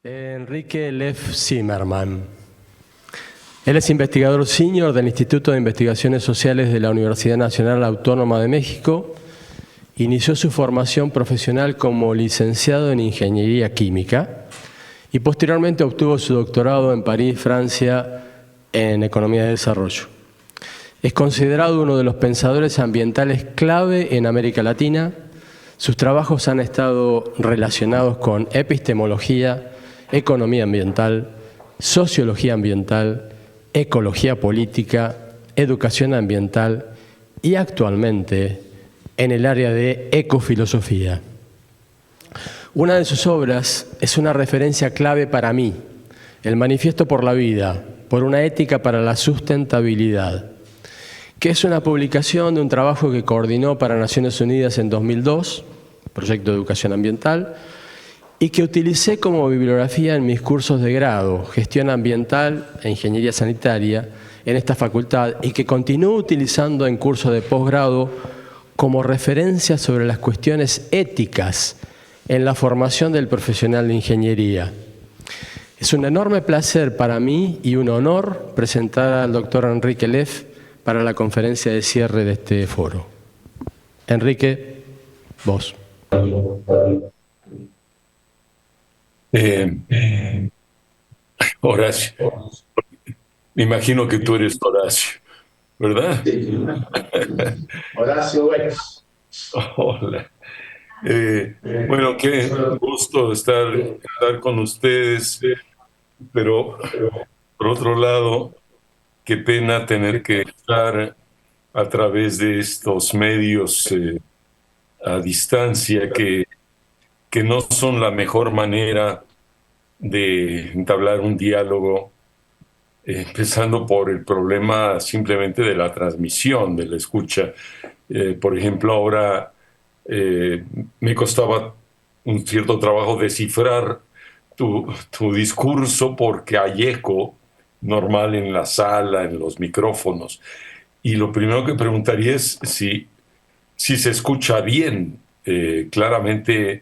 Enrique Lev Zimmermann. Él es investigador senior del Instituto de Investigaciones Sociales de la Universidad Nacional Autónoma de México. Inició su formación profesional como licenciado en Ingeniería Química y posteriormente obtuvo su doctorado en París, Francia, en Economía de Desarrollo. Es considerado uno de los pensadores ambientales clave en América Latina. Sus trabajos han estado relacionados con epistemología, economía ambiental, sociología ambiental, ecología política, educación ambiental y actualmente en el área de ecofilosofía. Una de sus obras es una referencia clave para mí, el Manifiesto por la Vida, por una ética para la sustentabilidad, que es una publicación de un trabajo que coordinó para Naciones Unidas en 2002, Proyecto de Educación Ambiental, y que utilicé como bibliografía en mis cursos de grado, Gestión Ambiental e Ingeniería Sanitaria, en esta facultad, y que continúo utilizando en cursos de posgrado como referencia sobre las cuestiones éticas en la formación del profesional de ingeniería. Es un enorme placer para mí y un honor presentar al doctor Enrique Lev para la conferencia de cierre de este foro. Enrique, vos. Horacio, me imagino que tú eres Horacio, ¿verdad? Sí. Horacio, bueno. Hola. Bueno, qué gusto estar con ustedes, pero por otro lado, qué pena tener que estar a través de estos medios a distancia que no son la mejor manera de entablar un diálogo, empezando por el problema simplemente de la transmisión, de la escucha. Por ejemplo, ahora me costaba un cierto trabajo descifrar tu discurso porque hay eco normal en la sala, en los micrófonos. Y lo primero que preguntaría es si se escucha bien, claramente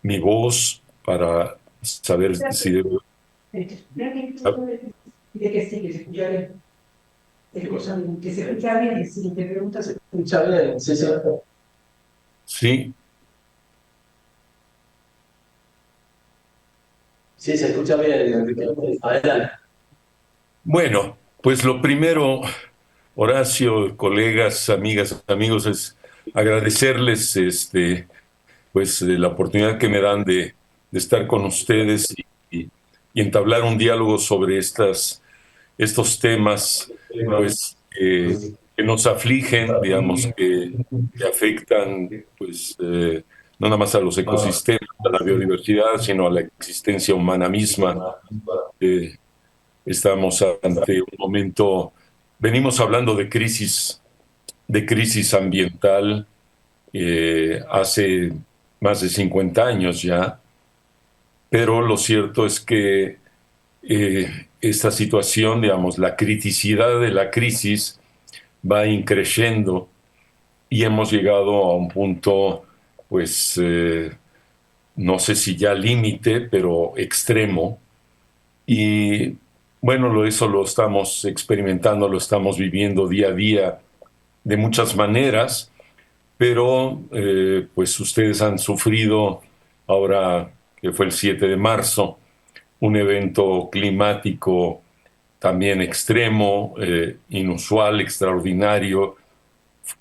mi voz, para saber si debo... De que sí, que se escucha bien. Que se escucha bien, y si te preguntas, se escucha bien. Sí, sí. Sí, Sí, se escucha bien, Enrique. Adelante. bueno, pues lo primero, Horacio, colegas, amigas, amigos, es agradecerles pues, la oportunidad que me dan de estar con ustedes y entablar un diálogo sobre estos temas, pues, que nos afligen, digamos, que afectan, pues, no nada más a los ecosistemas, a la biodiversidad, sino a la existencia humana misma. Eh, Estamos ante un momento, venimos hablando de crisis ambiental hace más de 50 años ya, pero lo cierto es que esta situación, digamos, la criticidad de la crisis va increciendo y hemos llegado a un punto, pues, no sé si ya límite, pero extremo. Y bueno, eso lo estamos experimentando, lo estamos viviendo día a día de muchas maneras, pero pues ustedes han sufrido ahora que fue el 7 de marzo, un evento climático también extremo, inusual, extraordinario,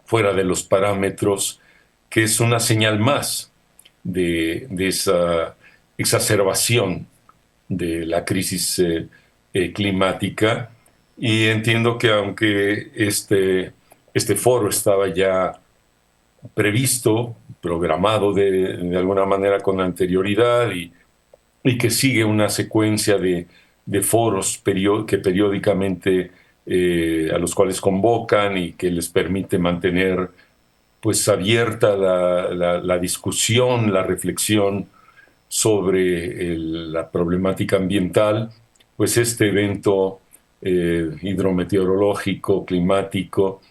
fuera de los parámetros, que es una señal más de esa exacerbación de la crisis climática. Y entiendo que aunque este foro estaba ya previsto, programado de alguna manera con anterioridad y que sigue una secuencia de foros que periódicamente a los cuales convocan y que les permite mantener pues abierta la discusión, la reflexión sobre la problemática ambiental, pues este evento hidrometeorológico, climático,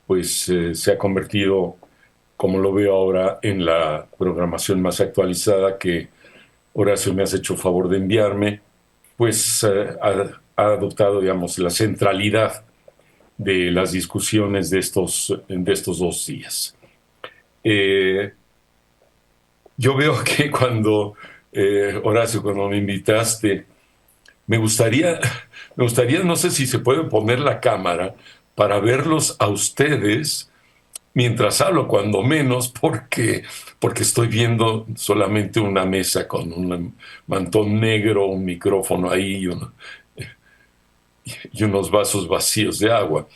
pues se ha convertido, como lo veo ahora, en la programación más actualizada Horacio me has hecho favor de enviarme, pues ha adoptado, digamos, la centralidad de las discusiones de estos 2 días. Yo veo que cuando, Horacio, cuando me invitaste, me gustaría, no sé si se puede poner la cámara para verlos a ustedes mientras hablo, cuando menos, porque estoy viendo solamente una mesa con un mantón negro, un micrófono ahí y unos vasos vacíos de agua.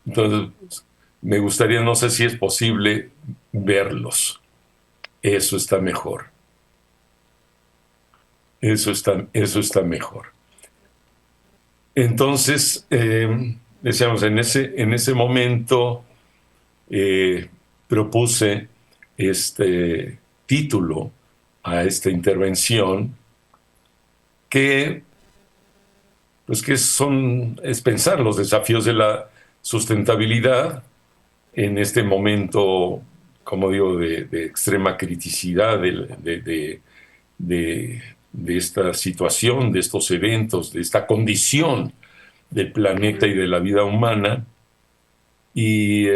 Entonces, me gustaría, no sé si es posible verlos. Eso está mejor. Eso está mejor. Entonces, decíamos, en ese momento propuse este título a esta intervención que es pensar los desafíos de la sustentabilidad en este momento, como digo, de extrema criticidad de esta situación, de estos eventos, de esta condición del planeta y de la vida humana, y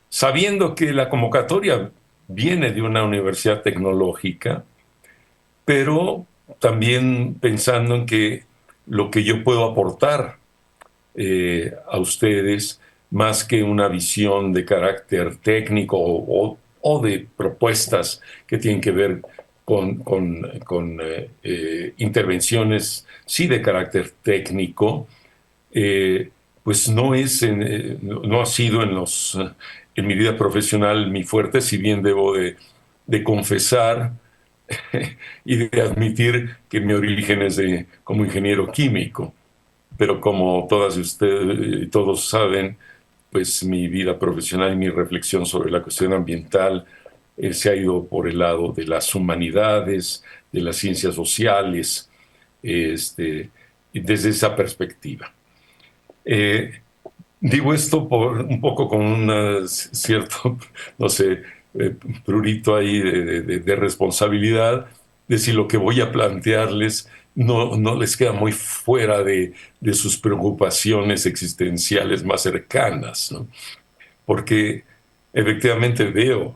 sabiendo que la convocatoria viene de una universidad tecnológica, pero también pensando en que lo que yo puedo aportar a ustedes, más que una visión de carácter técnico o de propuestas que tienen que ver con intervenciones, sí, de carácter técnico, pues no ha sido en mi vida profesional mi fuerte, si bien debo de confesar y de admitir que mi origen es como ingeniero químico. Pero como todas ustedes y todos saben, pues mi vida profesional y mi reflexión sobre la cuestión ambiental se ha ido por el lado de las humanidades, de las ciencias sociales, y desde esa perspectiva. Digo esto un poco con un cierto, no sé, prurito ahí de responsabilidad, de si lo que voy a plantearles no les queda muy fuera de sus preocupaciones existenciales más cercanas, ¿no? Porque efectivamente veo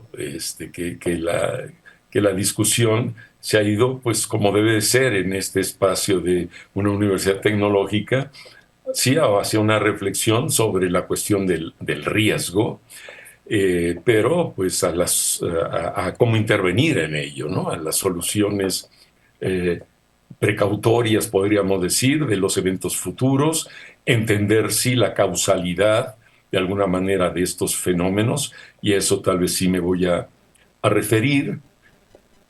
que la discusión se ha ido, pues como debe de ser en este espacio de una universidad tecnológica, sí, hacia una reflexión sobre la cuestión del riesgo, pero pues a cómo intervenir en ello, ¿no? A las soluciones precautorias, podríamos decir, de los eventos futuros, entender sí la causalidad de alguna manera de estos fenómenos, y eso tal vez sí me voy a referir,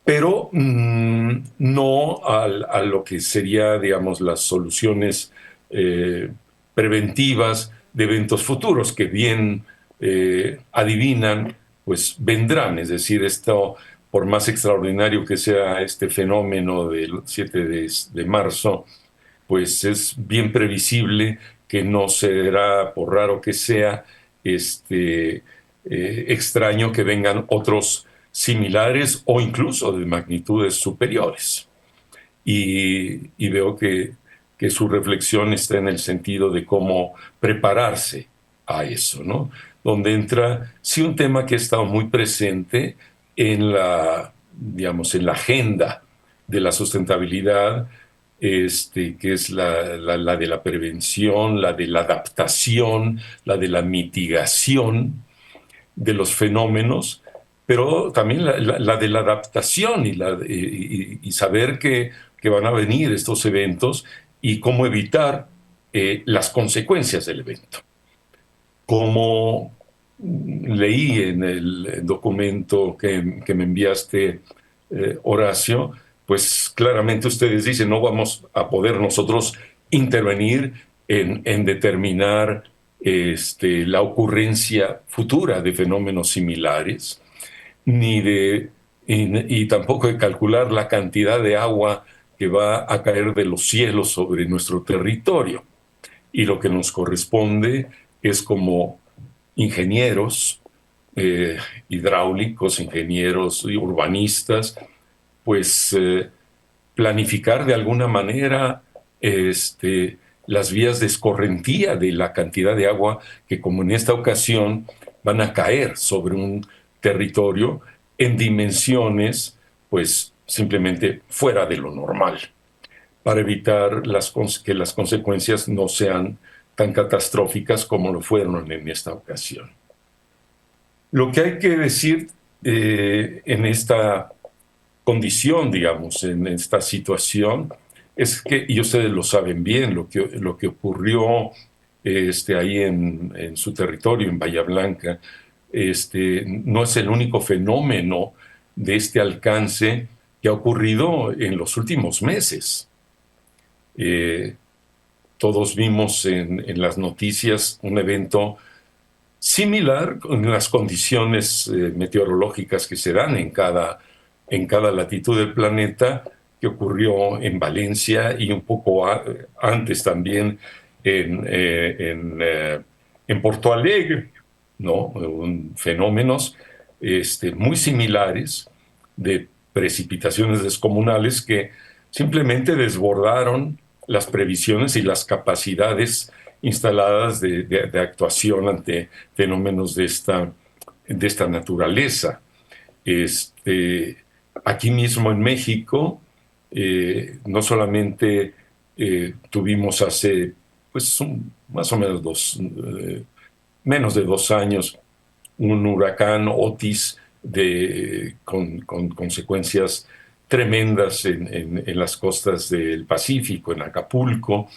pero no a lo que sería, digamos, las soluciones preventivas de eventos futuros que bien adivinan, pues vendrán. Es decir, esto, por más extraordinario que sea este fenómeno del 7 de marzo, pues es bien previsible que no será, por raro que sea, extraño que vengan otros similares o incluso de magnitudes superiores. Y veo que su reflexión está en el sentido de cómo prepararse a eso, ¿no? Donde entra, sí, un tema que ha estado muy presente digamos, en la agenda de la sustentabilidad, que es la de la prevención, la de la adaptación, la de la mitigación de los fenómenos, pero también la de la adaptación y saber que van a venir estos eventos y cómo evitar las consecuencias del evento. Como leí en el documento que me enviaste, Horacio, pues claramente ustedes dicen, no vamos a poder nosotros intervenir en determinar la ocurrencia futura de fenómenos similares, y tampoco de calcular la cantidad de agua que va a caer de los cielos sobre nuestro territorio. Y lo que nos corresponde es, como ingenieros hidráulicos, ingenieros y urbanistas, pues planificar de alguna manera las vías de escorrentía de la cantidad de agua que, como en esta ocasión, van a caer sobre un territorio en dimensiones, pues simplemente fuera de lo normal, para evitar que las consecuencias no sean tan catastróficas como lo fueron en esta ocasión. Lo que hay que decir en esta condición, digamos, en esta situación, es que, y ustedes lo saben bien, lo que ocurrió ahí en su territorio, en Bahía Blanca, no es el único fenómeno de este alcance que ha ocurrido en los últimos meses. Todos vimos en las noticias un evento similar en las condiciones meteorológicas que se dan en cada latitud del planeta, que ocurrió en Valencia y un poco antes también en Porto Alegre, ¿no? Fenómenos muy similares de precipitaciones descomunales que simplemente desbordaron las previsiones y las capacidades instaladas de actuación ante fenómenos de esta naturaleza. Aquí mismo en México, no solamente tuvimos hace pues más o menos menos de 2 años un huracán Otis con consecuencias tremendas en las costas del Pacífico, en Acapulco,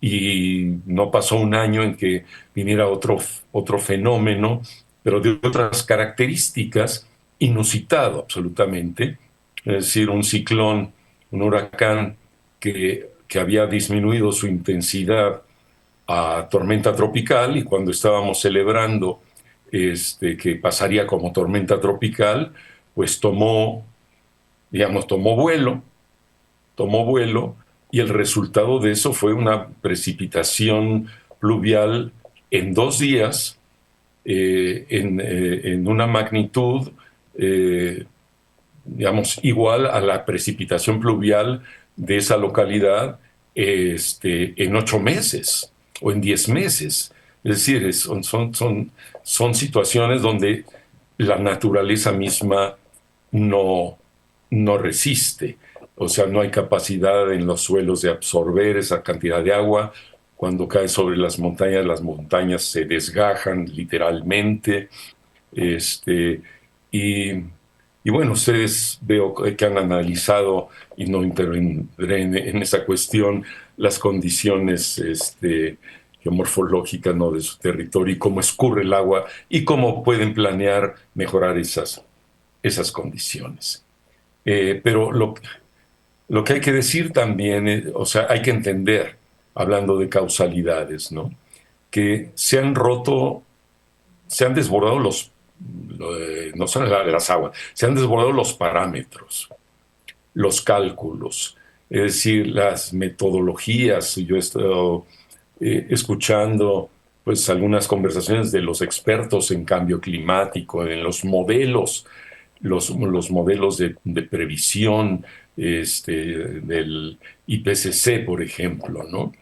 y no pasó un año en que viniera otro fenómeno, pero de otras características, inusitado absolutamente, es decir, un ciclón, un huracán que había disminuido su intensidad a tormenta tropical, y cuando estábamos celebrando que pasaría como tormenta tropical, pues tomó vuelo, y el resultado de eso fue una precipitación pluvial en 2 días, en una magnitud, igual a la precipitación pluvial de esa localidad en 8 meses o en 10 meses. Es decir, son situaciones donde la naturaleza misma no resiste. O sea, no hay capacidad en los suelos de absorber esa cantidad de agua. Cuando cae sobre las montañas se desgajan literalmente. Y bueno, ustedes veo que han analizado, y no intervendré en esa cuestión, las condiciones geomorfológicas, ¿no?, de su territorio, y cómo escurre el agua y cómo pueden planear mejorar esas condiciones. Pero lo que hay que decir también, o sea, hay que entender, hablando de causalidades, ¿no?, que se han desbordado no son las aguas, se han desbordado los parámetros, los cálculos, es decir, las metodologías. Yo he estado escuchando pues algunas conversaciones de los expertos en cambio climático, en los modelos, los modelos de previsión del IPCC, por ejemplo, ¿no?,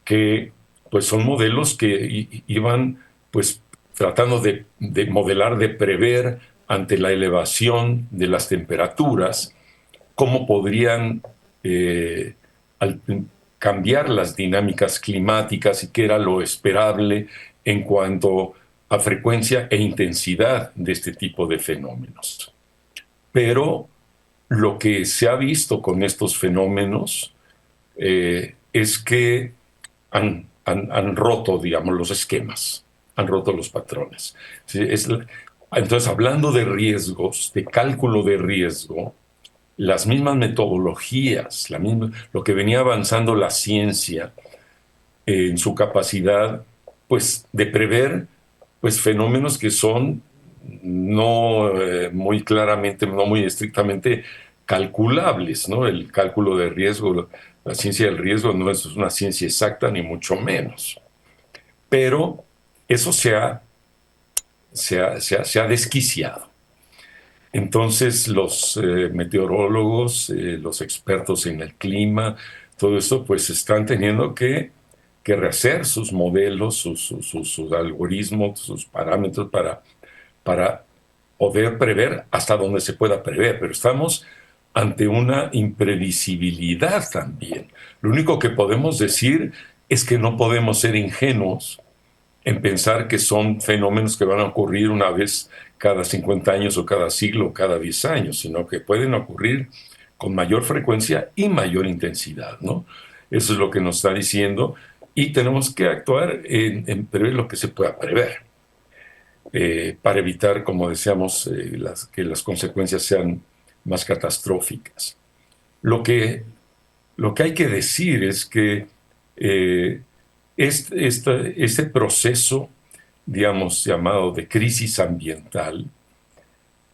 que pues son modelos que iban pues tratando de modelar, de prever ante la elevación de las temperaturas, cómo podrían cambiar las dinámicas climáticas y qué era lo esperable en cuanto a frecuencia e intensidad de este tipo de fenómenos. Pero lo que se ha visto con estos fenómenos es que han roto, digamos, los esquemas, han roto los patrones. ¿Sí? Entonces, hablando de riesgos, de cálculo de riesgo, las mismas metodologías, lo que venía avanzando la ciencia en su capacidad pues, de prever pues, fenómenos que son no muy claramente, no muy estrictamente calculables, ¿no? El cálculo de riesgo, la ciencia del riesgo no es una ciencia exacta, ni mucho menos. Pero eso se ha desquiciado. Entonces los meteorólogos, los expertos en el clima, todo esto pues están teniendo que rehacer sus modelos, sus algoritmos, sus parámetros para poder prever hasta donde se pueda prever, pero estamos ante una imprevisibilidad también. Lo único que podemos decir es que no podemos ser ingenuos en pensar que son fenómenos que van a ocurrir una vez cada 50 años o cada siglo o cada 10 años, sino que pueden ocurrir con mayor frecuencia y mayor intensidad, ¿no? Eso es lo que nos está diciendo y tenemos que actuar en prever lo que se pueda prever para evitar, como decíamos, que las consecuencias sean más catastróficas. Lo que, lo que hay que decir es que este proceso, digamos, llamado de crisis ambiental,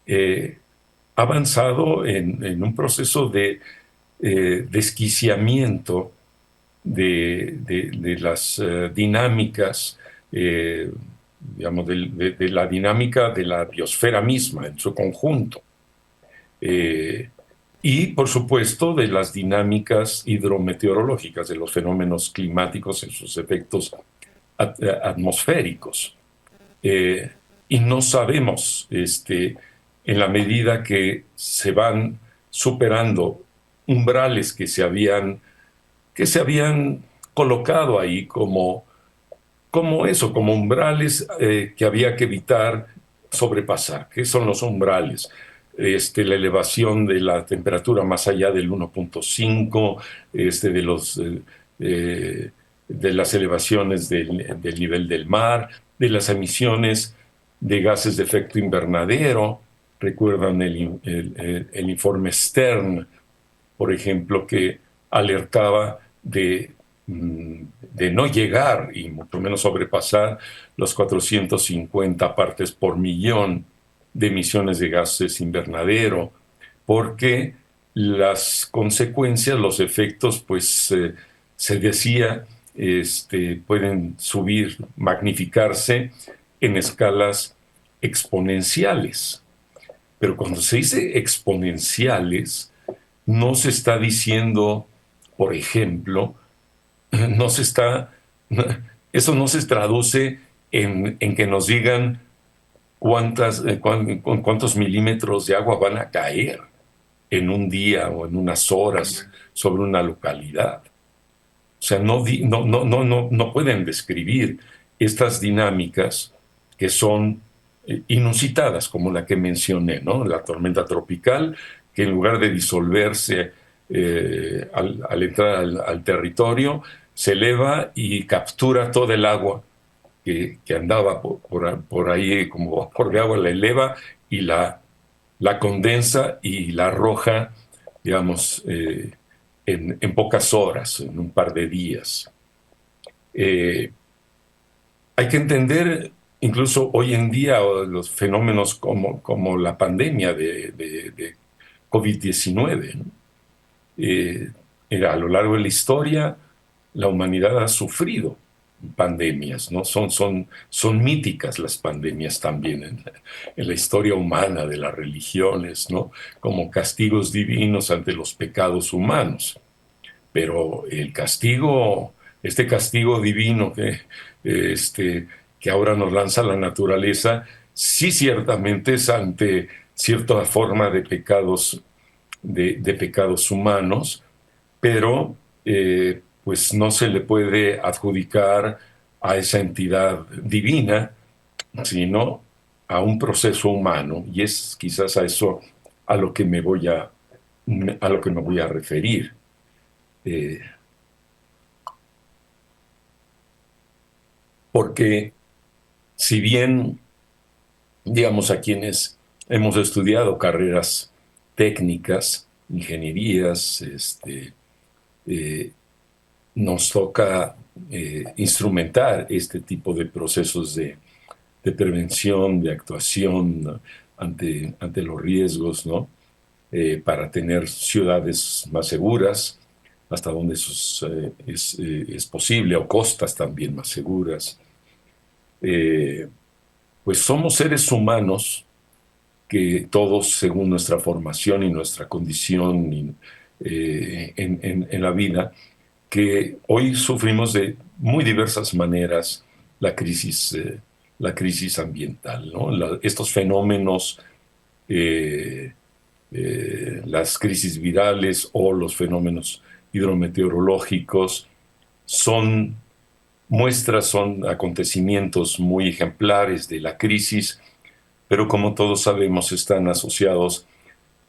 ha avanzado en un proceso de desquiciamiento de las dinámicas, digamos, de la dinámica de la biosfera misma en su conjunto. Y, por supuesto, de las dinámicas hidrometeorológicas, de los fenómenos climáticos en sus efectos atmosféricos. Y no sabemos, en la medida que se van superando umbrales que se habían colocado ahí como umbrales que había que evitar sobrepasar. ¿Qué son los umbrales? La elevación de la temperatura más allá del 1.5, de las elevaciones del nivel del mar, de las emisiones de gases de efecto invernadero. Recuerdan el informe Stern, por ejemplo, que alertaba de no llegar y mucho menos sobrepasar los 450 partes por millón de emisiones de gases invernadero, porque las consecuencias, los efectos, pues se decía, pueden subir, magnificarse en escalas exponenciales. Pero cuando se dice exponenciales, no se está diciendo, por ejemplo, eso no se traduce en que nos digan cuántos milímetros de agua van a caer en un día o en unas horas sobre una localidad. O sea, no pueden describir estas dinámicas que son inusitadas, como la que mencioné, ¿no? La tormenta tropical, que en lugar de disolverse al entrar al territorio, se eleva y captura todo el agua que andaba por ahí, como por de agua, la eleva y la condensa y la arroja, digamos, en pocas horas, en un par de días. Hay que entender, incluso hoy en día, los fenómenos como la pandemia de COVID-19, ¿no? A lo largo de la historia, la humanidad ha sufrido pandemias, ¿no? Son míticas las pandemias también en la historia humana de las religiones, ¿no? Como castigos divinos ante los pecados humanos. Pero este castigo divino que ahora nos lanza la naturaleza, sí ciertamente es ante cierta forma de pecados, de pecados humanos, pero pues no se le puede adjudicar a esa entidad divina, sino a un proceso humano, y es quizás a eso a lo que me voy a referir. Porque si bien, digamos, a quienes hemos estudiado carreras técnicas, ingenierías, nos toca instrumentar este tipo de procesos de prevención, de actuación ante los riesgos, ¿no? Para tener ciudades más seguras, hasta donde eso es posible, o costas también más seguras. Pues somos seres humanos que todos, según nuestra formación y nuestra condición en la vida, que hoy sufrimos de muy diversas maneras la crisis ambiental, ¿no? Estos fenómenos, eh, las crisis virales o los fenómenos hidrometeorológicos son muestras, son acontecimientos muy ejemplares de la crisis, pero como todos sabemos están asociados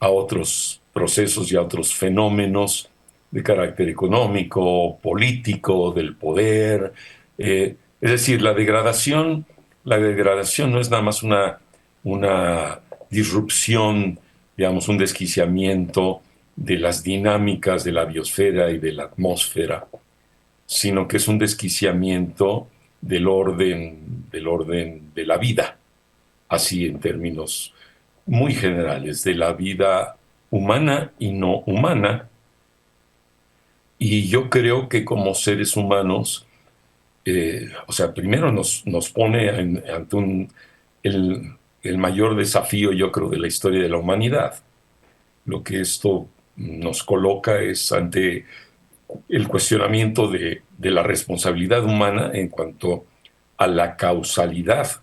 a otros procesos y a otros fenómenos de carácter económico, político, del poder. Es decir, la degradación no es nada más una disrupción, digamos, un desquiciamiento de las dinámicas de la biosfera y de la atmósfera, sino que es un desquiciamiento del orden de la vida, así en términos muy generales, de la vida humana y no humana. Y yo creo que como seres humanos, o sea, primero nos pone ante el mayor desafío, yo creo, de la historia de la humanidad. Lo que esto nos coloca es ante el cuestionamiento de la responsabilidad humana en cuanto a la causalidad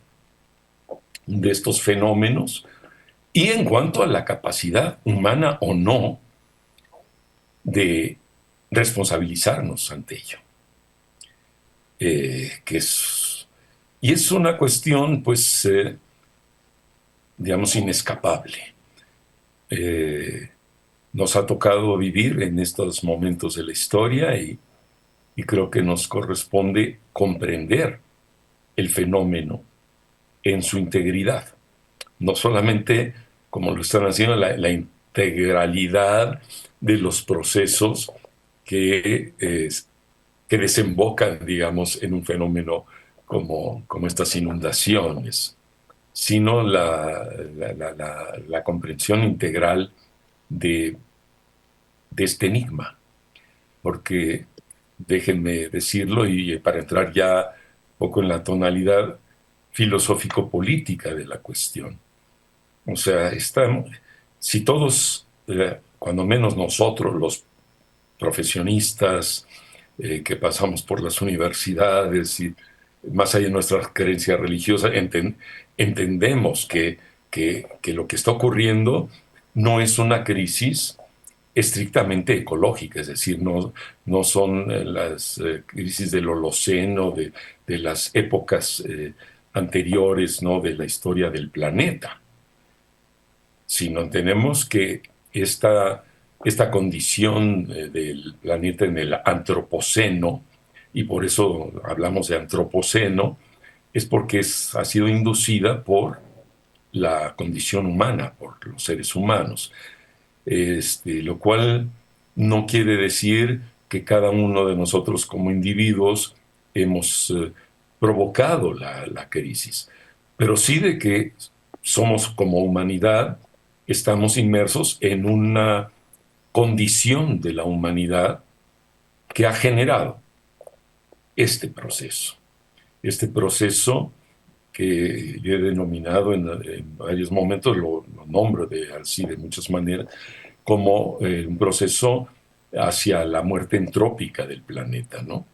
de estos fenómenos y en cuanto a la capacidad humana o no de responsabilizarnos ante ello. Y es una cuestión, pues, digamos, inescapable. Nos ha tocado vivir en estos momentos de la historia y creo que nos corresponde comprender el fenómeno en su integridad. No solamente, como lo están haciendo, la integralidad de los procesos que desembocan, digamos, en un fenómeno como estas inundaciones, sino la comprensión integral de, de este enigma. Porque, déjenme decirlo, y para entrar ya un poco en la tonalidad filosófico-política de la cuestión. O sea, si todos, cuando menos nosotros, los profesionistas que pasamos por las universidades y más allá de nuestras creencias religiosas, entendemos que lo que está ocurriendo no es una crisis estrictamente ecológica, es decir, no son las crisis del Holoceno, de las épocas anteriores, ¿no?, de la historia del planeta, sino entendemos que esta condición del planeta en el antropoceno, y por eso hablamos de antropoceno, es porque ha sido inducida por la condición humana, por los seres humanos. Lo cual no quiere decir que cada uno de nosotros como individuos hemos provocado la crisis, pero sí de que somos como humanidad, estamos inmersos en una condición de la humanidad que ha generado este proceso que yo he denominado en varios momentos, lo nombro así de muchas maneras, como un proceso hacia la muerte entrópica del planeta, ¿no?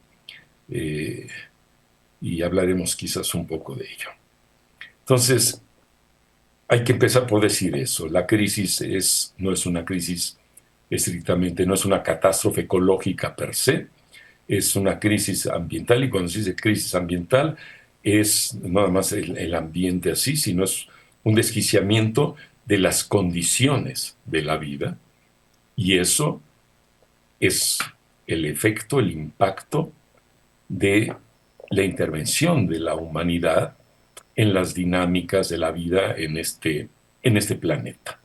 Y hablaremos quizás un poco de ello. Entonces, hay que empezar por decir eso. La crisis no es una crisis estrictamente, no es una catástrofe ecológica per se, es una crisis ambiental, y cuando se dice crisis ambiental es no nada más el ambiente así, sino es un desquiciamiento de las condiciones de la vida, y eso es el efecto, el impacto de la intervención de la humanidad en las dinámicas de la vida en este planeta.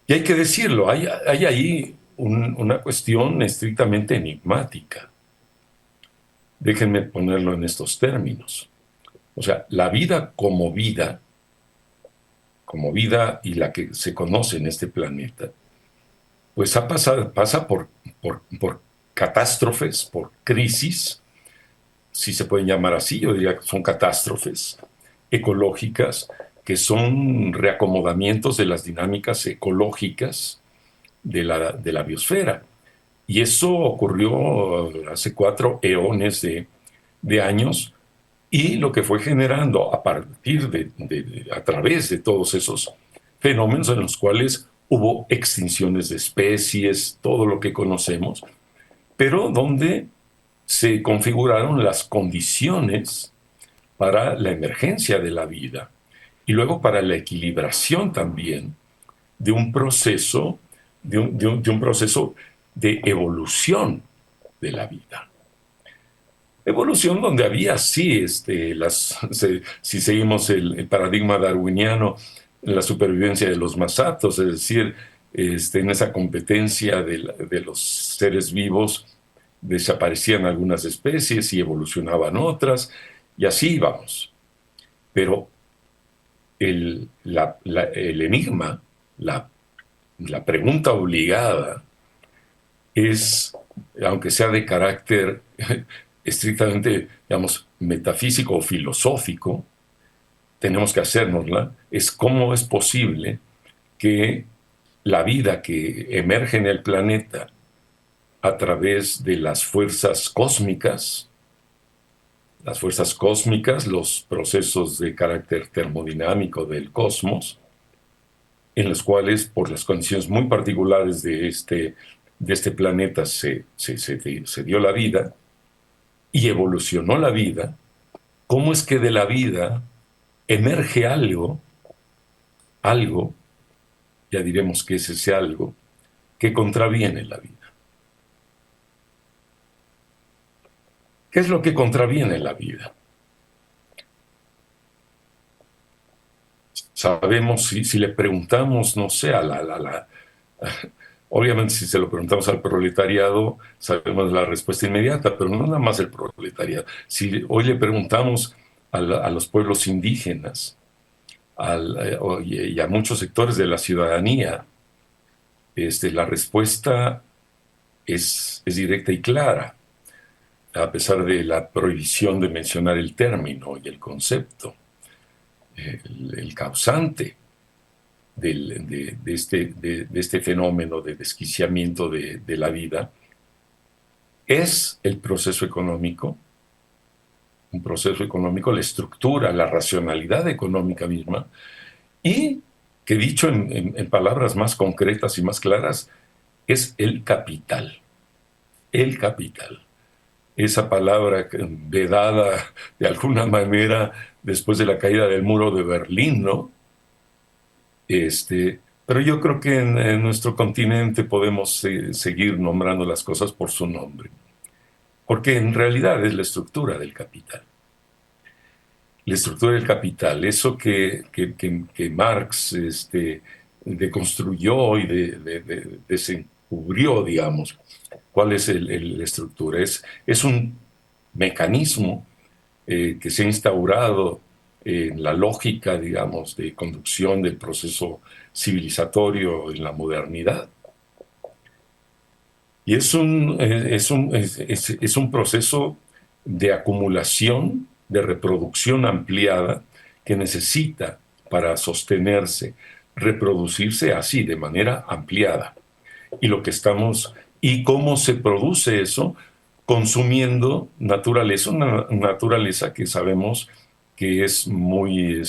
Y hay que decirlo, hay ahí una cuestión estrictamente enigmática. Déjenme ponerlo en estos términos. O sea, la vida y la que se conoce en este planeta, pues pasa por catástrofes, por crisis, si se pueden llamar así, yo diría que son catástrofes ecológicas que son reacomodamientos de las dinámicas ecológicas de la biosfera. Y eso ocurrió hace 4 eones de años, y lo que fue generando a partir a través de todos esos fenómenos en los cuales hubo extinciones de especies, todo lo que conocemos, pero donde se configuraron las condiciones para la emergencia de la vida y luego para la equilibración también de un proceso, de un proceso de evolución de la vida. Evolución donde había, sí, si seguimos el paradigma darwiniano, la supervivencia de los más aptos, es decir, en esa competencia de los seres vivos, desaparecían algunas especies y evolucionaban otras, y así íbamos. Pero el enigma, la pregunta obligada es, aunque sea de carácter estrictamente, digamos, metafísico o filosófico, tenemos que hacérnosla, es cómo es posible que la vida que emerge en el planeta a través de las fuerzas cósmicas, los procesos de carácter termodinámico del cosmos, en los cuales, por las condiciones muy particulares de este planeta, se dio la vida y evolucionó la vida. ¿Cómo es que de la vida emerge algo, ya diremos que es ese algo, que contraviene la vida? ¿Qué es lo que contraviene la vida? Sabemos, si le preguntamos, no sé, obviamente si se lo preguntamos al proletariado, sabemos la respuesta inmediata, pero no nada más el proletariado. Si hoy le preguntamos a los pueblos indígenas y a muchos sectores de la ciudadanía, la respuesta es directa y clara, a pesar de la prohibición de mencionar el término y el concepto. El causante de este fenómeno de desquiciamiento de la vida es el proceso económico, un proceso económico, la estructura, la racionalidad económica misma, y que dicho en palabras más concretas y más claras, es el capital. El capital. Esa palabra vedada de alguna manera después de la caída del muro de Berlín, ¿no? Pero yo creo que en nuestro continente podemos seguir nombrando las cosas por su nombre, porque en realidad es la estructura del capital. La estructura del capital, eso que Marx deconstruyó y desencubrió, digamos, cuál es la estructura. Es un mecanismo que se ha instaurado en la lógica, digamos, de conducción del proceso civilizatorio en la modernidad. Y es un proceso de acumulación, de reproducción ampliada, que necesita, para sostenerse, reproducirse así, de manera ampliada. ¿Y cómo se produce eso? Consumiendo naturaleza, una naturaleza que sabemos que es muy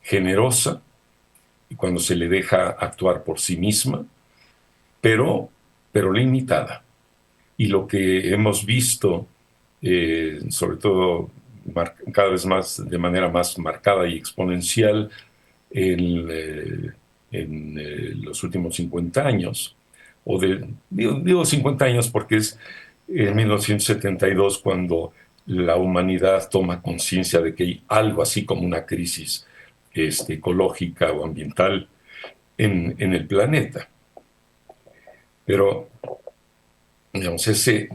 generosa y cuando se le deja actuar por sí misma, pero limitada. Y lo que hemos visto, sobre todo cada vez más, de manera más marcada y exponencial en los últimos 50 años, digo 50 años porque es en 1972 cuando la humanidad toma conciencia de que hay algo así como una crisis ecológica o ambiental en el planeta. Pero, digamos, ese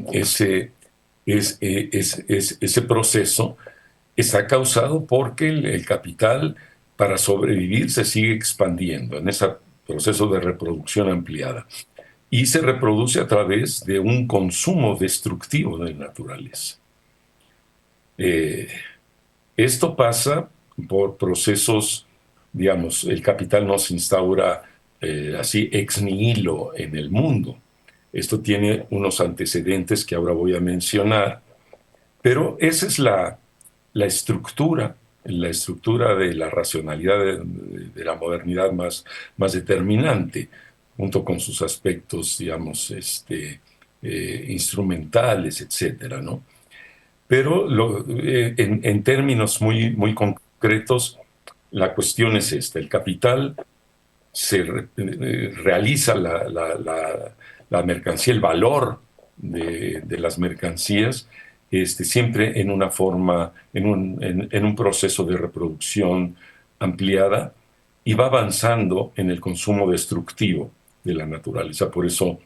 proceso está causado porque el capital, para sobrevivir, se sigue expandiendo en ese proceso de reproducción ampliada. Y se reproduce a través de un consumo destructivo de la naturaleza. Esto pasa por procesos digamos, el capital no se instaura así ex nihilo en el mundo. Esto tiene unos antecedentes que ahora voy a mencionar, pero esa es la estructura de la racionalidad de la modernidad más determinante, junto con sus aspectos, digamos, instrumentales, etcétera, ¿no? Pero en términos muy concretos, la cuestión es esta: el capital realiza la mercancía, el valor de las mercancías, siempre en una forma, en un proceso de reproducción ampliada, y va avanzando en el consumo destructivo de la naturaleza. Por eso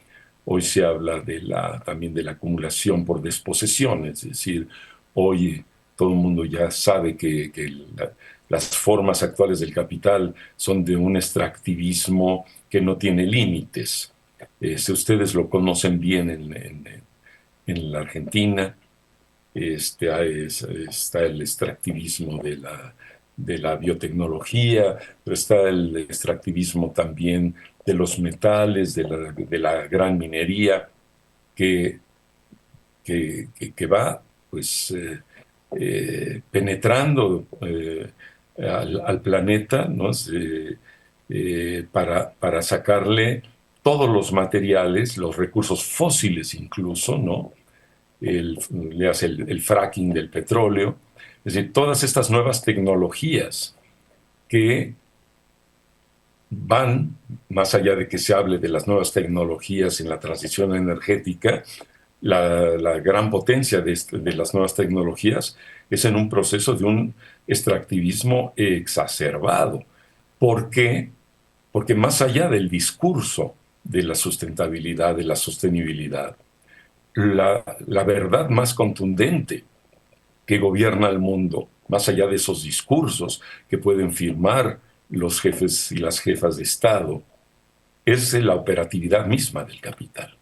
hoy se habla también de la acumulación por desposesión, es decir, hoy todo el mundo ya sabe que las formas actuales del capital son de un extractivismo que no tiene límites. Si ustedes lo conocen bien en la Argentina, está el extractivismo de la biotecnología, pero está el extractivismo también de los metales, de la gran minería, que, que va pues penetrando al planeta, ¿no? Para sacarle todos los materiales, los recursos fósiles incluso, ¿no? Le hace el fracking del petróleo, es decir, todas estas nuevas tecnologías que van más allá de que se hable de las nuevas tecnologías en la transición energética. La gran potencia de las nuevas tecnologías es en un proceso de un extractivismo exacerbado. ¿Por qué? Porque más allá del discurso de la sustentabilidad, de la sostenibilidad, la verdad más contundente que gobierna el mundo, más allá de esos discursos que pueden firmar los jefes y las jefas de Estado, es la operatividad misma del capital.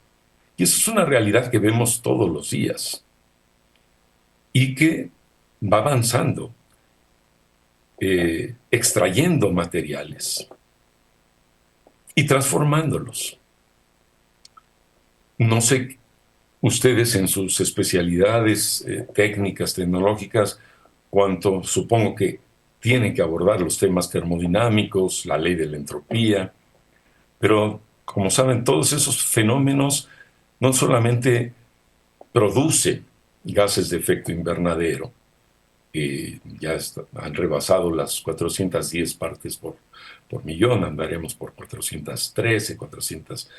Y eso es una realidad que vemos todos los días y que va avanzando, extrayendo materiales y transformándolos. No sé, ustedes en sus especialidades técnicas, tecnológicas, cuánto supongo que tienen que abordar los temas termodinámicos, la ley de la entropía, pero como saben, todos esos fenómenos no solamente producen gases de efecto invernadero, que ya han rebasado las 410 partes por millón, andaremos por 413, 400.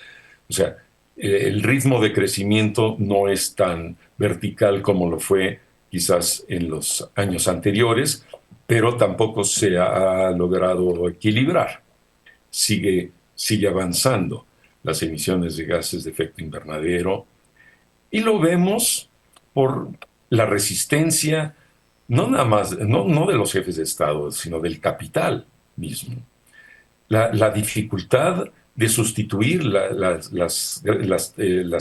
O sea, el ritmo de crecimiento no es tan vertical como lo fue quizás en los años anteriores, pero tampoco se ha logrado equilibrar. Sigue avanzando las emisiones de gases de efecto invernadero, y lo vemos por la resistencia, no nada más, no de los jefes de Estado, sino del capital mismo. La dificultad de sustituir las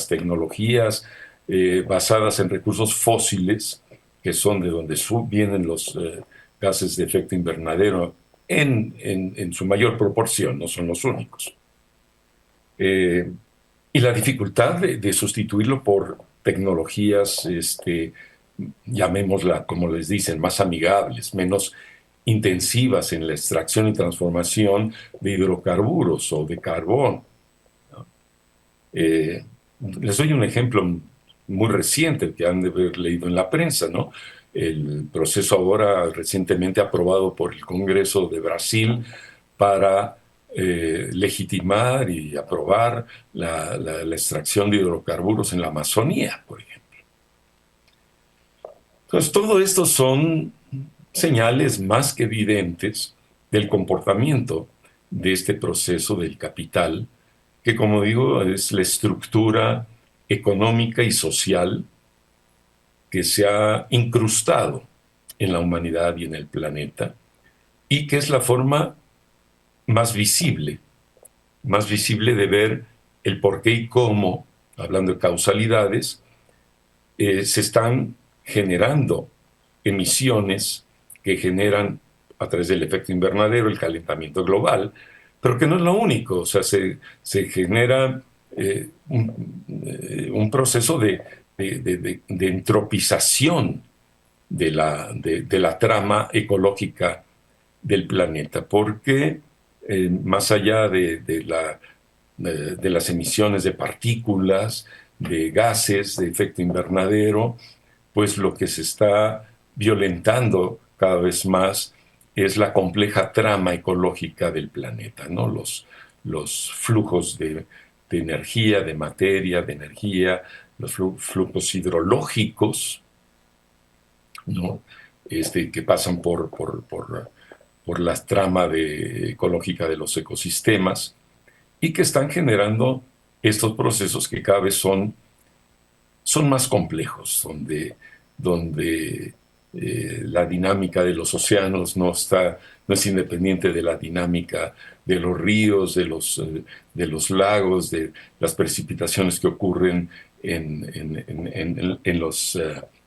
tecnologías basadas en recursos fósiles, que son de donde vienen los gases de efecto invernadero en su mayor proporción, no son los únicos. Y la dificultad de sustituirlo por tecnologías, llamémosla, como les dicen, más amigables, menos intensivas en la extracción y transformación de hidrocarburos o de carbón, ¿no? Les doy un ejemplo muy reciente que han de haber leído en la prensa, ¿no? El proceso ahora recientemente aprobado por el Congreso de Brasil para legitimar y aprobar la extracción de hidrocarburos en la Amazonía, por ejemplo. Entonces, todo esto son señales más que evidentes del comportamiento de este proceso del capital, que, como digo, es la estructura económica y social que se ha incrustado en la humanidad y en el planeta, y que es la forma más visible de ver el por qué y cómo, hablando de causalidades, se están generando emisiones que generan a través del efecto invernadero, el calentamiento global, pero que no es lo único. O sea, se genera un proceso de entropización de la trama ecológica del planeta, porque más allá de las emisiones de partículas, de gases, de efecto invernadero, pues lo que se está violentando cada vez más es la compleja trama ecológica del planeta, ¿no? Los flujos de energía, de materia, de energía, los flujos hidrológicos, ¿no? Que pasan por la trama ecológica de los ecosistemas y que están generando estos procesos que cada vez son más complejos, donde la dinámica de los océanos no es independiente de la dinámica de los ríos, de los lagos, de las precipitaciones que ocurren en los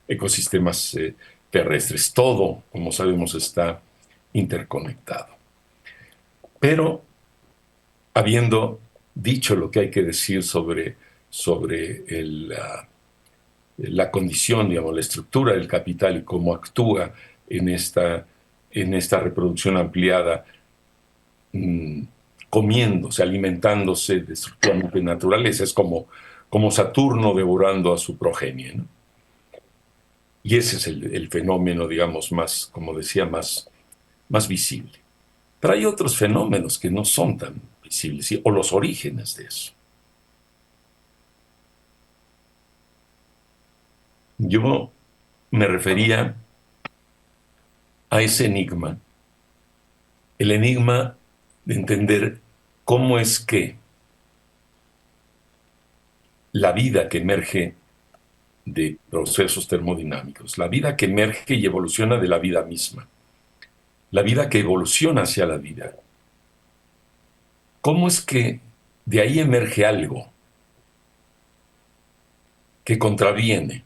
ecosistemas terrestres. Todo, como sabemos, está interconectado. Pero, habiendo dicho lo que hay que decir sobre la condición, digamos, la estructura del capital y cómo actúa en esta reproducción ampliada, comiéndose, alimentándose destructivamente de naturaleza. Es como Saturno devorando a su progenie, ¿no? Y ese es el fenómeno, digamos, más, como decía, más visible. Pero hay otros fenómenos que no son tan visibles, ¿sí? O los orígenes de eso. Yo me refería a ese enigma, el enigma de entender cómo es que la vida que emerge de procesos termodinámicos, la vida que emerge y evoluciona de la vida misma, la vida que evoluciona hacia la vida, cómo es que de ahí emerge algo que contraviene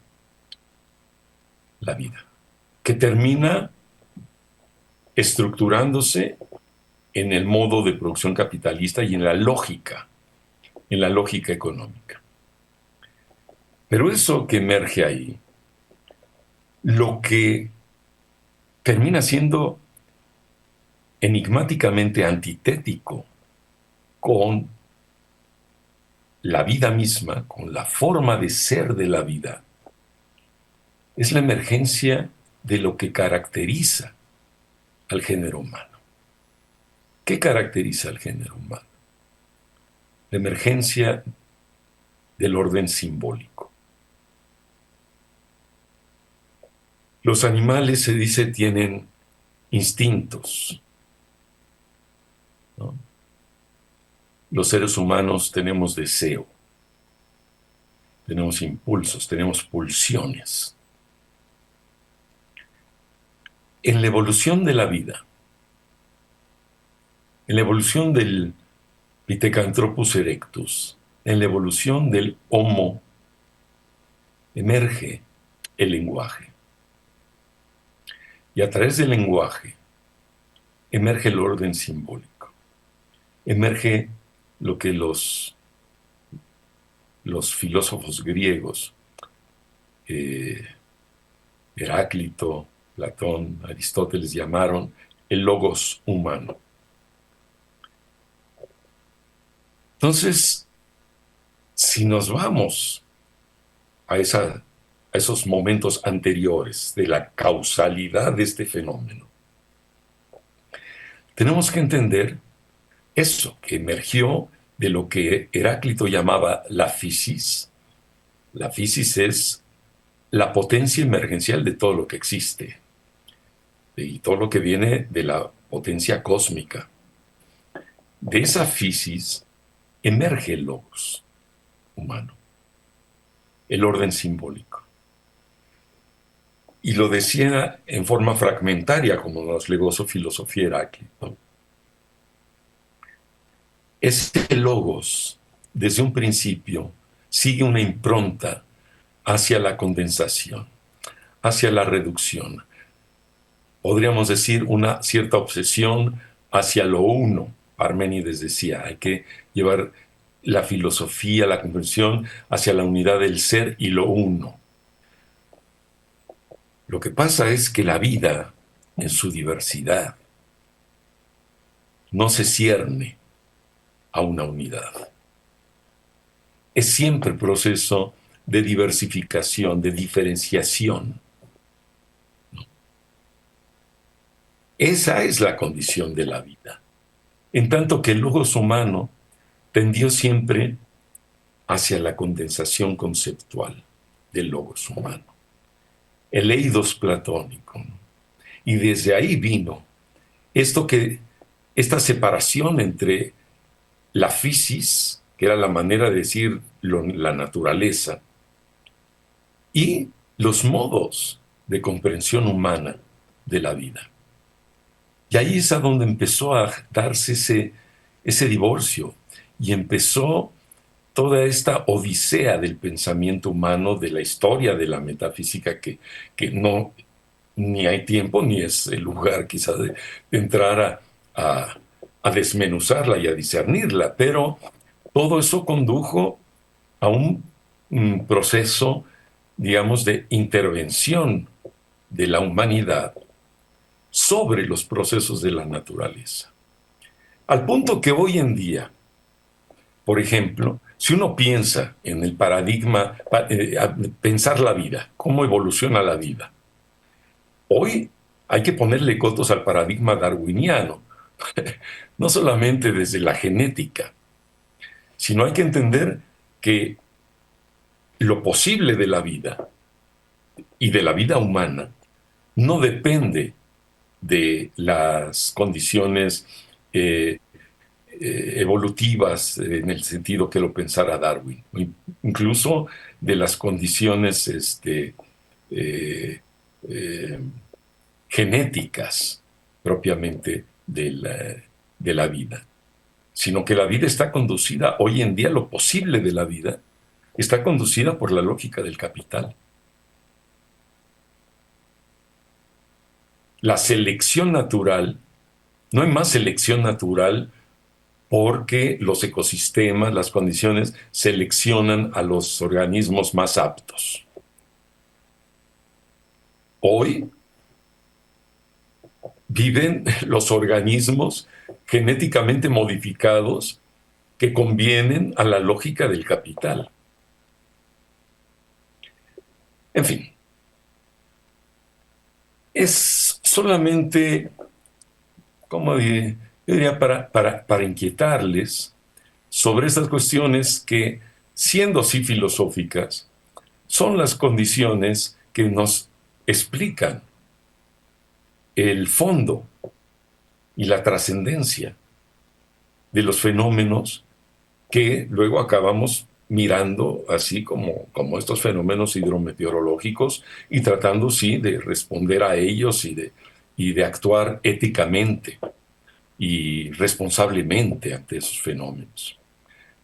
la vida, que termina estructurándose en el modo de producción capitalista y en la lógica económica. Pero eso que emerge ahí, lo que termina siendo enigmáticamente antitético con la vida misma, con la forma de ser de la vida, es la emergencia de lo que caracteriza al género humano. ¿Qué caracteriza al género humano? La emergencia del orden simbólico. Los animales, se dice, tienen instintos, ¿no? Los seres humanos tenemos deseo, tenemos impulsos, tenemos pulsiones. En la evolución de la vida, en la evolución del Pithecanthropus erectus, en la evolución del Homo, emerge el lenguaje. Y a través del lenguaje emerge el orden simbólico. Emerge lo que los filósofos griegos, Heráclito, Platón, Aristóteles, llamaron el logos humano. Entonces, si nos vamos a esos momentos anteriores de la causalidad de este fenómeno, tenemos que entender eso que emergió de lo que Heráclito llamaba la physis. La physis es la potencia emergencial de todo lo que existe y todo lo que viene de la potencia cósmica. De esa physis emerge el logos humano, el orden simbólico. Y lo decía en forma fragmentaria, como nos legó su filosofía Heráclito. Ese logos, desde un principio, sigue una impronta hacia la condensación, hacia la reducción, podríamos decir, una cierta obsesión hacia lo uno. Parménides decía, hay que llevar la filosofía, la comprensión hacia la unidad del ser y lo uno. Lo que pasa es que la vida, en su diversidad, no se cierne a una unidad. Es siempre proceso de diversificación, de diferenciación. Esa es la condición de la vida. En tanto que el logos humano tendió siempre hacia la condensación conceptual del logos humano, el eidos platónico, ¿no? Y desde ahí vino esta separación entre la physis, que era la manera de decir la naturaleza, y los modos de comprensión humana de la vida. Y ahí es a donde empezó a darse ese divorcio y empezó toda esta odisea del pensamiento humano, de la historia de la metafísica, que no, ni hay tiempo ni es el lugar quizá de entrar a desmenuzarla y a discernirla, pero todo eso condujo a un proceso, digamos, de intervención de la humanidad sobre los procesos de la naturaleza. Al punto que hoy en día, por ejemplo, si uno piensa en el paradigma, pensar la vida, cómo evoluciona la vida, hoy hay que ponerle cotos al paradigma darwiniano, no solamente desde la genética, sino hay que entender que lo posible de la vida y de la vida humana no depende de las condiciones evolutivas en el sentido que lo pensara Darwin, incluso de las condiciones eh, eh, genéticas propiamente de la vida, sino que la vida está conducida, hoy en día lo posible de la vida, está conducida por la lógica del capital. La selección natural, no hay más selección natural porque los ecosistemas, las condiciones, seleccionan a los organismos más aptos. Hoy viven los organismos genéticamente modificados que convienen a la lógica del capital. En fin, es solamente, como diría, para inquietarles sobre estas cuestiones que, siendo así filosóficas, son las condiciones que nos explican el fondo y la trascendencia de los fenómenos que luego acabamos mirando así como estos fenómenos hidrometeorológicos y tratando, sí, de responder a ellos y de actuar éticamente y responsablemente ante esos fenómenos.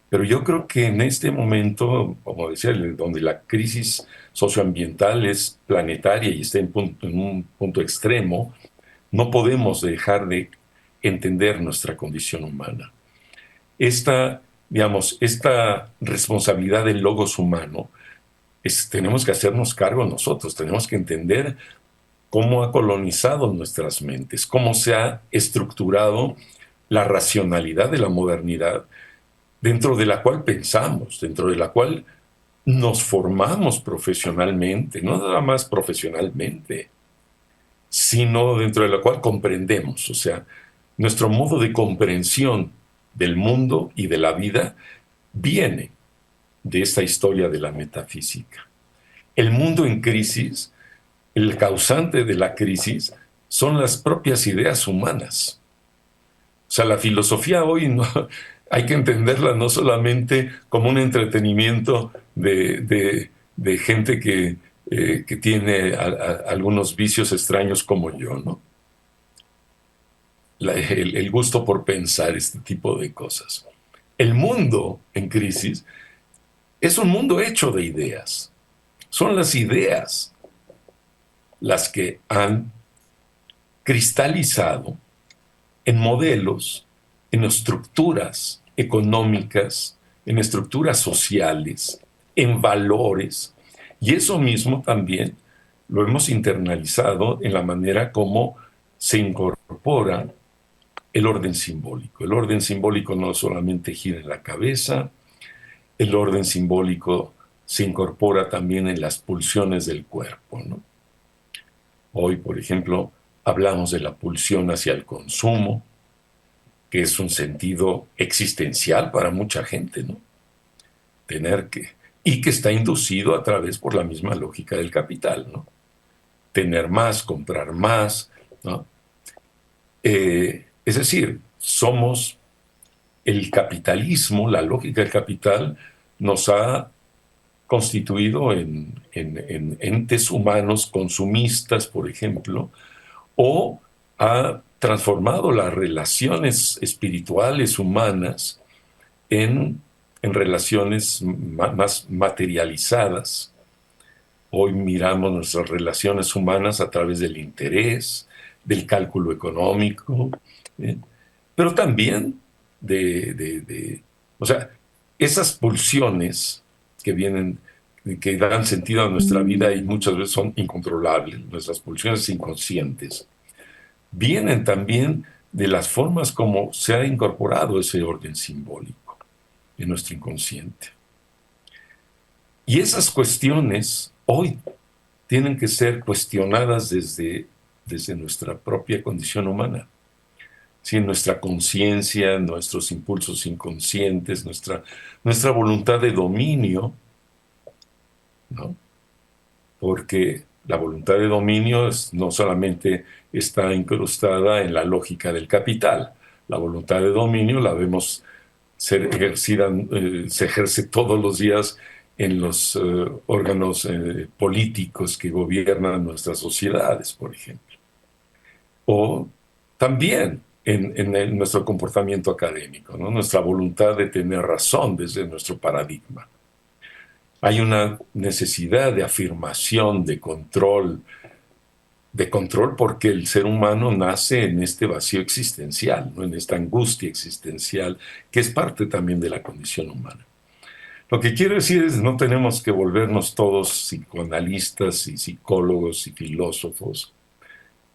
Pero yo creo que en este momento, como decía, donde la crisis socioambiental es planetaria y está en un punto extremo, no podemos dejar de entender nuestra condición humana. Esta responsabilidad del logos humano, tenemos que hacernos cargo nosotros, tenemos que entender cómo ha colonizado nuestras mentes, cómo se ha estructurado la racionalidad de la modernidad, dentro de la cual pensamos, dentro de la cual nos formamos profesionalmente, no nada más profesionalmente, sino dentro de la cual comprendemos. O sea, nuestro modo de comprensión del mundo y de la vida viene de esta historia de la metafísica. El mundo en crisis, el causante de la crisis, son las propias ideas humanas. O sea, la filosofía hoy no, hay que entenderla no solamente como un entretenimiento de gente que tiene algunos vicios extraños como yo, ¿no? El gusto por pensar este tipo de cosas. El mundo en crisis es un mundo hecho de ideas. Son las ideas las que han cristalizado en modelos, en estructuras económicas, en estructuras sociales, en valores. Y eso mismo también lo hemos internalizado en la manera como se incorpora el orden simbólico. El orden simbólico no solamente gira en la cabeza, el orden simbólico se incorpora también en las pulsiones del cuerpo, ¿no? Hoy, por ejemplo, hablamos de la pulsión hacia el consumo, que es un sentido existencial para mucha gente, ¿no? Tener que, y que está inducido a través por la misma lógica del capital, ¿no? Tener más, comprar más, ¿no? Es decir, somos el capitalismo, la lógica del capital nos ha constituido en entes humanos consumistas, por ejemplo, o ha transformado las relaciones espirituales humanas en relaciones más materializadas. Hoy miramos nuestras relaciones humanas a través del interés, del cálculo económico, ¿eh? Pero también o sea, esas pulsiones que vienen, que dan sentido a nuestra vida y muchas veces son incontrolables, nuestras pulsiones inconscientes, vienen también de las formas como se ha incorporado ese orden simbólico en nuestro inconsciente. Y esas cuestiones hoy tienen que ser cuestionadas desde nuestra propia condición humana. Sí, nuestra conciencia, nuestros impulsos inconscientes, nuestra voluntad de dominio, ¿no? Porque la voluntad de dominio no solamente está incrustada en la lógica del capital. La voluntad de dominio la vemos ser ejercida, se ejerce todos los días en los órganos políticos que gobiernan nuestras sociedades, por ejemplo. O también en nuestro comportamiento académico, ¿no? Nuestra voluntad de tener razón desde nuestro paradigma. Hay una necesidad de afirmación, de control porque el ser humano nace en este vacío existencial, ¿no? En esta angustia existencial, que es parte también de la condición humana. Lo que quiero decir es, no tenemos que volvernos todos psicoanalistas y psicólogos y filósofos,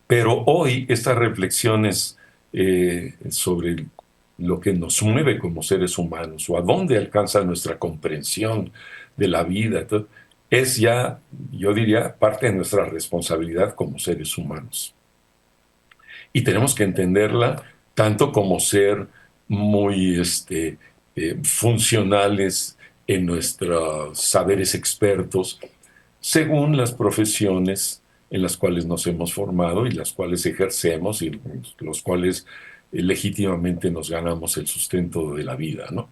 pero hoy estas reflexiones sobre lo que nos mueve como seres humanos o a dónde alcanza nuestra comprensión de la vida, es ya, yo diría, parte de nuestra responsabilidad como seres humanos. Y tenemos que entenderla tanto como ser muy funcionales en nuestros saberes expertos, según las profesiones en las cuales nos hemos formado y las cuales ejercemos y los cuales legítimamente nos ganamos el sustento de la vida, ¿no?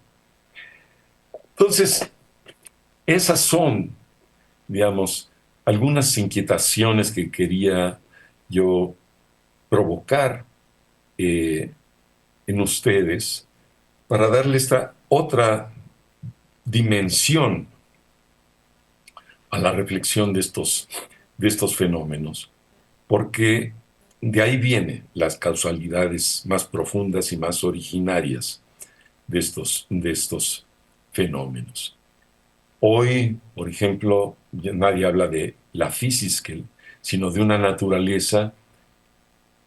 Entonces, esas son, digamos, algunas inquietaciones que quería yo provocar en ustedes para darle esta otra dimensión a la reflexión de estos fenómenos, porque de ahí vienen las causalidades más profundas y más originarias de estos fenómenos. Hoy, por ejemplo, nadie habla de la física, sino de una naturaleza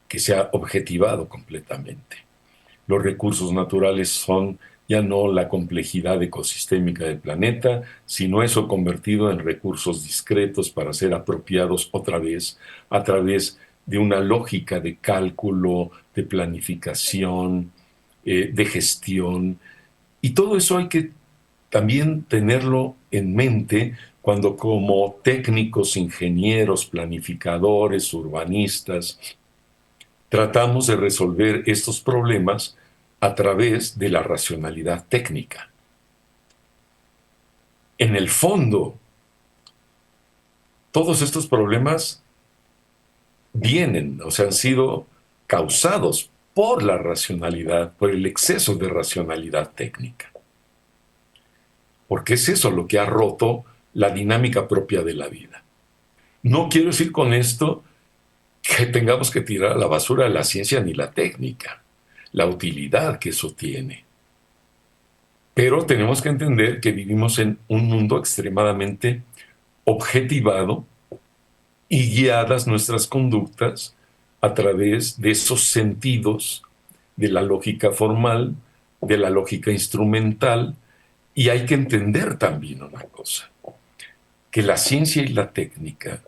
que se ha objetivado completamente. Los recursos naturales son ya no la complejidad ecosistémica del planeta, sino eso convertido en recursos discretos para ser apropiados otra vez a través de una lógica de cálculo, de planificación, de gestión. Y todo eso hay que también tenerlo en mente cuando como técnicos, ingenieros, planificadores, urbanistas, tratamos de resolver estos problemas a través de la racionalidad técnica. En el fondo, todos estos problemas vienen, o sea, han sido causados por la racionalidad, por el exceso de racionalidad técnica. Porque es eso lo que ha roto la dinámica propia de la vida. No quiero decir con esto que tengamos que tirar a la basura la ciencia ni la técnica, la utilidad que eso tiene. Pero tenemos que entender que vivimos en un mundo extremadamente objetivado y guiadas nuestras conductas a través de esos sentidos de la lógica formal, de la lógica instrumental, y hay que entender también una cosa, que la ciencia y la técnica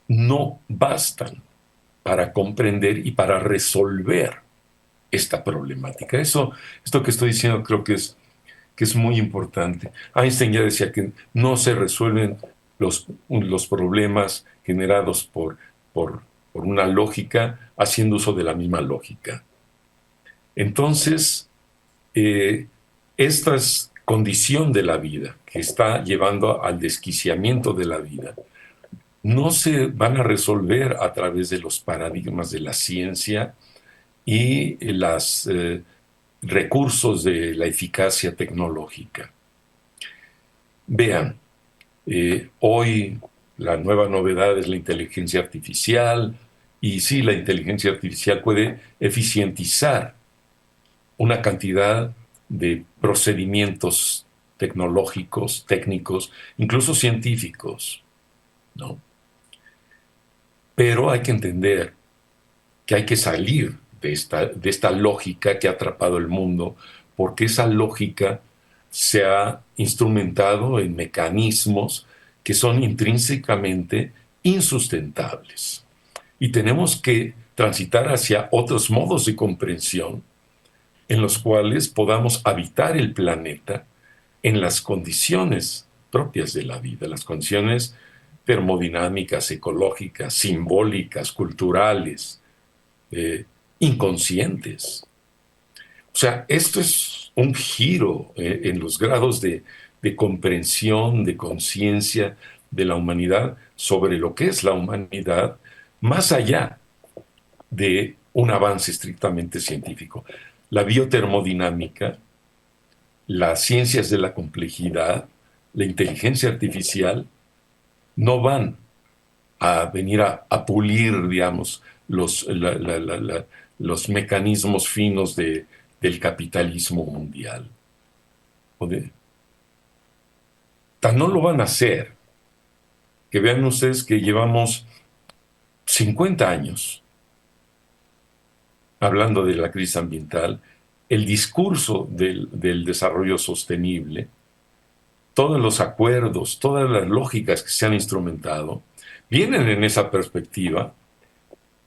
no bastan para comprender y para resolver esta problemática. Esto que estoy diciendo creo que es muy importante. Einstein ya decía que no se resuelven los problemas generados por una lógica haciendo uso de la misma lógica. Entonces, esta condición de la vida que está llevando al desquiciamiento de la vida no se van a resolver a través de los paradigmas de la ciencia y los recursos de la eficacia tecnológica. Vean, hoy la nueva novedad es la inteligencia artificial, y sí, la inteligencia artificial puede eficientizar una cantidad de procedimientos tecnológicos, técnicos, incluso científicos, ¿no? Pero hay que entender que hay que salir de esta lógica que ha atrapado el mundo, porque esa lógica se ha instrumentado en mecanismos que son intrínsecamente insustentables. Y tenemos que transitar hacia otros modos de comprensión en los cuales podamos habitar el planeta en las condiciones propias de la vida, las condiciones termodinámicas, ecológicas, simbólicas, culturales, inconscientes. O sea, esto es un giro en los grados de comprensión, de conciencia de la humanidad sobre lo que es la humanidad, más allá de un avance estrictamente científico. La biotermodinámica, las ciencias de la complejidad, la inteligencia artificial, no van a venir a pulir, digamos, los mecanismos finos del capitalismo mundial. Tan no lo van a hacer, que vean ustedes que llevamos 50 años hablando de la crisis ambiental, el discurso del desarrollo sostenible, todos los acuerdos, todas las lógicas que se han instrumentado, vienen en esa perspectiva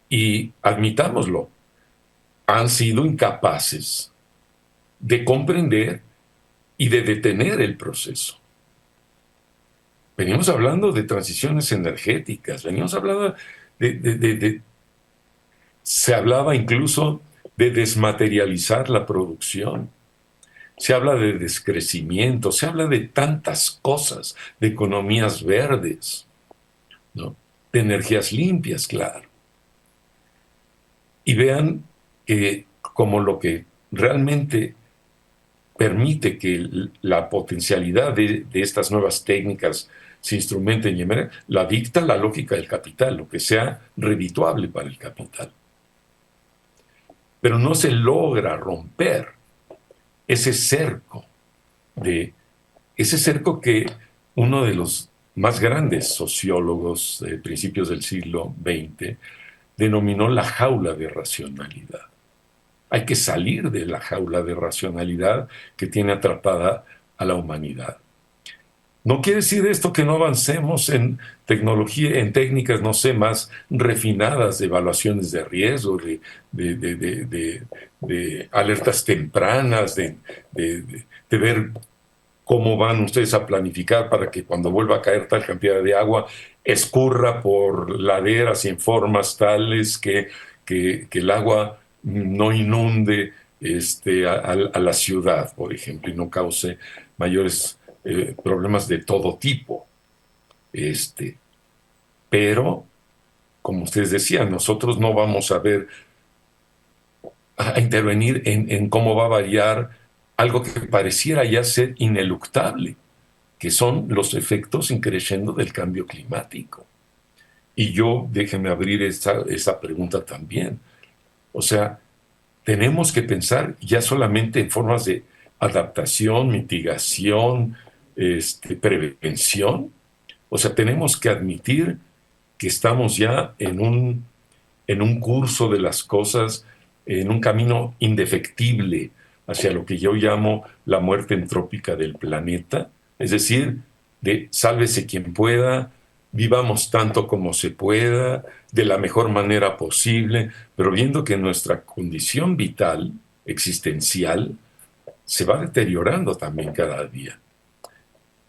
y, admitámoslo, han sido incapaces de comprender y de detener el proceso. Venimos hablando de transiciones energéticas, venimos hablando se hablaba incluso de desmaterializar la producción. Se habla de descrecimiento, se habla de tantas cosas, de economías verdes, ¿no? De energías limpias, claro. Y vean que como lo que realmente permite que la potencialidad de estas nuevas técnicas se instrumenten y emerjan, la dicta la lógica del capital, lo que sea redituable para el capital. Pero no se logra romper ese cerco que uno de los más grandes sociólogos de principios del siglo XX denominó la jaula de racionalidad. Hay que salir de la jaula de racionalidad que tiene atrapada a la humanidad. No quiere decir esto que no avancemos en tecnología, en técnicas, no sé, más refinadas de evaluaciones de riesgo, de alertas tempranas, de ver cómo van ustedes a planificar para que cuando vuelva a caer tal cantidad de agua escurra por laderas y en formas tales que el agua no inunde a la ciudad, por ejemplo, y no cause mayores problemas de todo tipo. Pero, como ustedes decían, nosotros no vamos a intervenir en cómo va a variar algo que pareciera ya ser ineluctable, que son los efectos increciendo del cambio climático. Y yo, déjeme abrir esa pregunta también. O sea, tenemos que pensar ya solamente en formas de adaptación, mitigación, prevención. O sea, tenemos que admitir que estamos ya en un curso de las cosas, en un camino indefectible hacia lo que yo llamo la muerte entrópica del planeta, es decir, de sálvese quien pueda, vivamos tanto como se pueda, de la mejor manera posible, pero viendo que nuestra condición vital, existencial, se va deteriorando también cada día.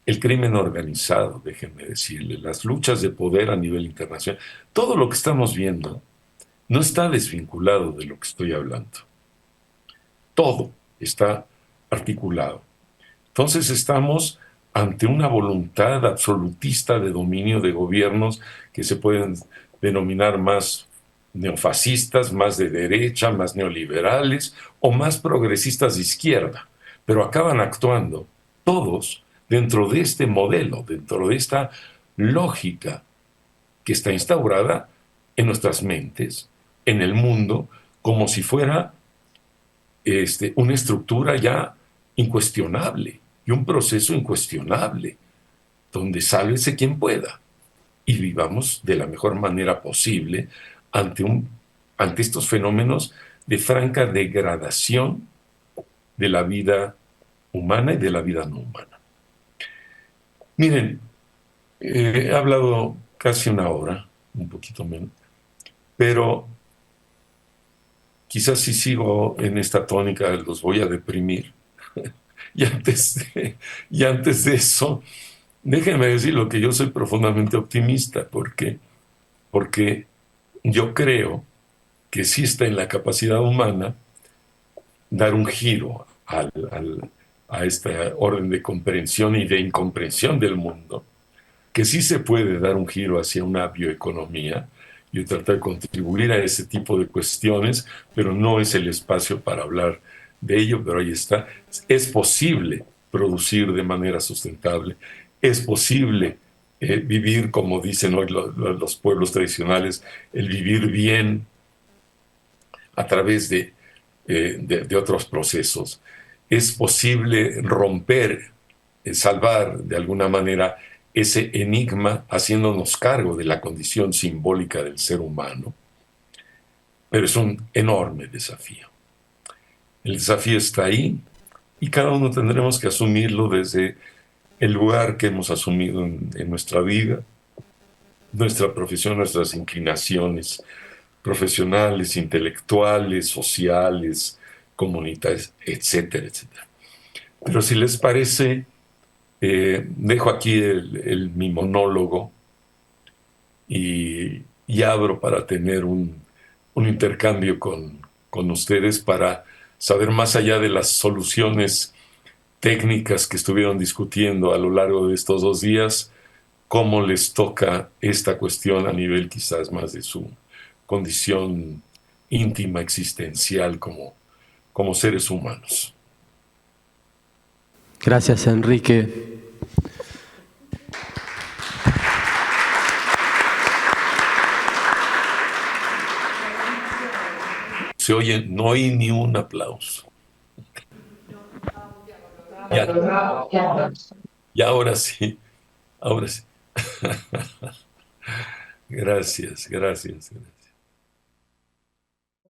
El crimen organizado, déjenme decirle, las luchas de poder a nivel internacional, todo lo que estamos viendo no está desvinculado de lo que estoy hablando. Todo está articulado. Entonces estamos ante una voluntad absolutista de dominio de gobiernos que se pueden denominar más neofascistas, más de derecha, más neoliberales o más progresistas de izquierda, pero acaban actuando todos dentro de este modelo, dentro de esta lógica que está instaurada en nuestras mentes, en el mundo, como si fuera una estructura ya incuestionable y un proceso incuestionable, donde sálvese quien pueda y vivamos de la mejor manera posible ante estos fenómenos de franca degradación de la vida humana y de la vida no humana. Miren, he hablado casi una hora, un poquito menos, pero quizás si sigo en esta tónica los voy a deprimir. Y y antes de eso, déjenme decir lo que yo soy profundamente optimista, porque yo creo que sí está en la capacidad humana dar un giro a esta orden de comprensión y de incomprensión del mundo, que sí se puede dar un giro hacia una bioeconomía y tratar de contribuir a ese tipo de cuestiones, pero no es el espacio para hablar de ello, pero ahí está. Es posible producir de manera sustentable, es posible vivir, como dicen hoy los pueblos tradicionales, el vivir bien a través de otros procesos. Es posible romper, salvar de alguna manera ese enigma haciéndonos cargo de la condición simbólica del ser humano, pero es un enorme desafío. El desafío está ahí y cada uno tendremos que asumirlo desde el lugar que hemos asumido en nuestra vida, nuestra profesión, nuestras inclinaciones profesionales, intelectuales, sociales, comunitarias, etcétera, etcétera. Pero si les parece, dejo aquí mi monólogo y abro para tener un intercambio con ustedes para saber más allá de las soluciones técnicas que estuvieron discutiendo a lo largo de estos 2 días, cómo les toca esta cuestión a nivel quizás más de su condición íntima, existencial como seres humanos. Gracias, Enrique. Se oye, no hay ni un aplauso. Y ahora sí, ahora sí. Gracias, gracias.